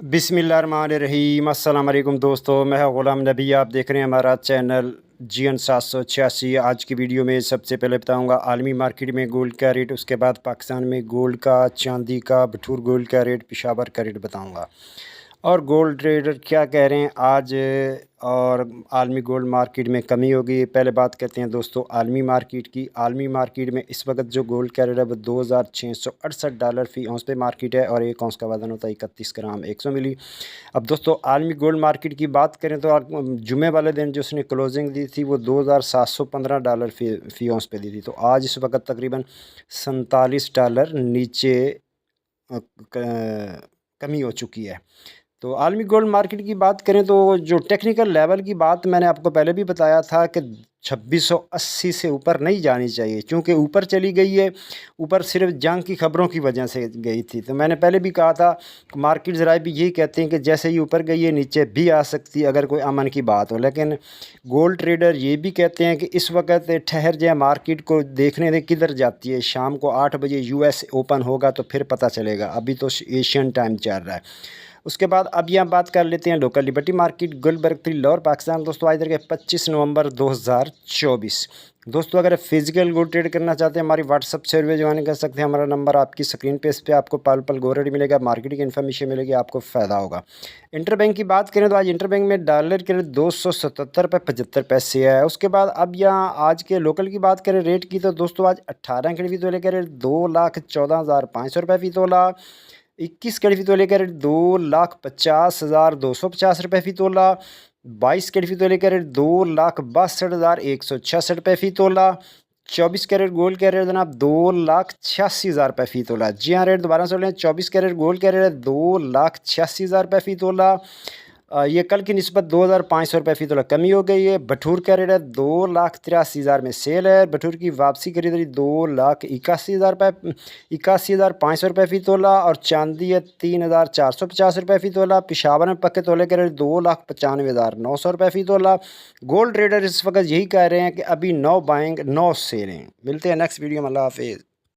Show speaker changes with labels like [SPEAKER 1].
[SPEAKER 1] बिस्मिल्लाहिर्रहमानिर्रहीम। अस्सलाम वालेकुम दोस्तों, मैं हूं ग़ुलाम नबी। आप देख रहे हैं हमारा चैनल GN 786। आज की वीडियो में सबसे पहले बताऊंगा आलमी मार्केट में गोल्ड का रेट, उसके बाद पाकिस्तान में गोल्ड का, चांदी का, बटूर गोल्ड का रेट, पेशावर का रेट बताऊंगा और गोल्ड ट्रेडर क्या कह रहे हैं आज। और आलमी गोल्ड मार्केट में कमी होगी। पहले बात करते हैं दोस्तों आलमी मार्केट की। आलमी मार्केट में इस वक्त जो गोल्ड का रेट है वो $2668 फ़ी औंस पे मार्केट है और एक औंस का वज़न होता है 31 ग्राम 100 मिली। अब दोस्तों आलमी गोल्ड मार्केट की बात करें तो जुमे वाले दिन जो उसने क्लोजिंग दी थी वो $2715 फ़ी औंस पे दी थी। तो आज इस वक्त तकरीबन $47 नीचे कमी हो चुकी है। तो आलमी गोल्ड मार्केट की बात करें तो जो टेक्निकल लेवल की बात मैंने आपको पहले भी बताया था कि 2680 से ऊपर नहीं जानी चाहिए, क्योंकि ऊपर चली गई है। ऊपर सिर्फ जंग की खबरों की वजह से गई थी। तो मैंने पहले भी कहा था मार्केट ज़राए भी यही कहते हैं कि जैसे ही ऊपर गई है नीचे भी आ सकती है अगर कोई अमन की बात हो। लेकिन गोल्ड ट्रेडर ये भी कहते हैं कि इस वक्त ठहर जाए, मार्केट को देखने दे किधर जाती है। शाम को 8 बजे US ओपन होगा तो फिर पता चलेगा। अभी तो एशियन टाइम चल रहा है। उसके बाद अब यहाँ बात कर लेते हैं local liberty market Gulberg 3 Lahore Pakistan. दोस्तों आज के 25 नवंबर 2024। दोस्तों अगर फिजिकल गोल्ड ट्रेड करना चाहते हैं हमारी व्हाट्सअप सर्वे ज्वाइन कर सकते हैं। हमारा नंबर आपकी स्क्रीन पे, इस पर आपको पल पल गोल्ड रेट मिलेगा, मार्केट की इन्फॉर्मेशन मिलेगी, आपको फ़ायदा होगा। इंटरबैंक की बात करें तो आज इंटरबैंक में डॉलर के रेट 277.75 है। उसके बाद अब यहाँ आज के लोकल की बात करें रेट की तो दोस्तों आज 18 के फ़ी तोले का रेट 2,14,500 फ़ी तोला। 21 कैरेट फ़ी तोले का रेट 2,50,250 रुपये फ़ी तोला। 22 कैरेट फ़ी तोले का रेट 2,62,166 रुपये फ़ी तोला। 24 कैरेट गोल्ड का रेट जनाब 2,86,000 रुपये फ़ी तोला। जी हाँ, रेट दोबारा सुन लें, 24 कैरेट गोल्ड का रेट है 2,86,000 रुपये फ़ी तोला। ये कल की निस्बत 2,500 रुपये फ़ी तोला कमी हो गई है। बटूर का रेट है 2,83,000 में सेल है। बटूर की वापसी खरीदारी 2,81,000 रुपये 81,500 रुपये फ़ी तोला। और चांदी है 3,450 रुपये फ़ी तोला। पेशावर में पक्के तोले का रेट 2,95,900 रुपये फ़ी तोला। गोल्ड ट्रेडर इस वक्त यही कह रहे हैं कि अभी 9 बाइंग 9 सेल हैं। मिलते हैं नेक्स्ट वीडियो में। अल्लाह हाफिज़।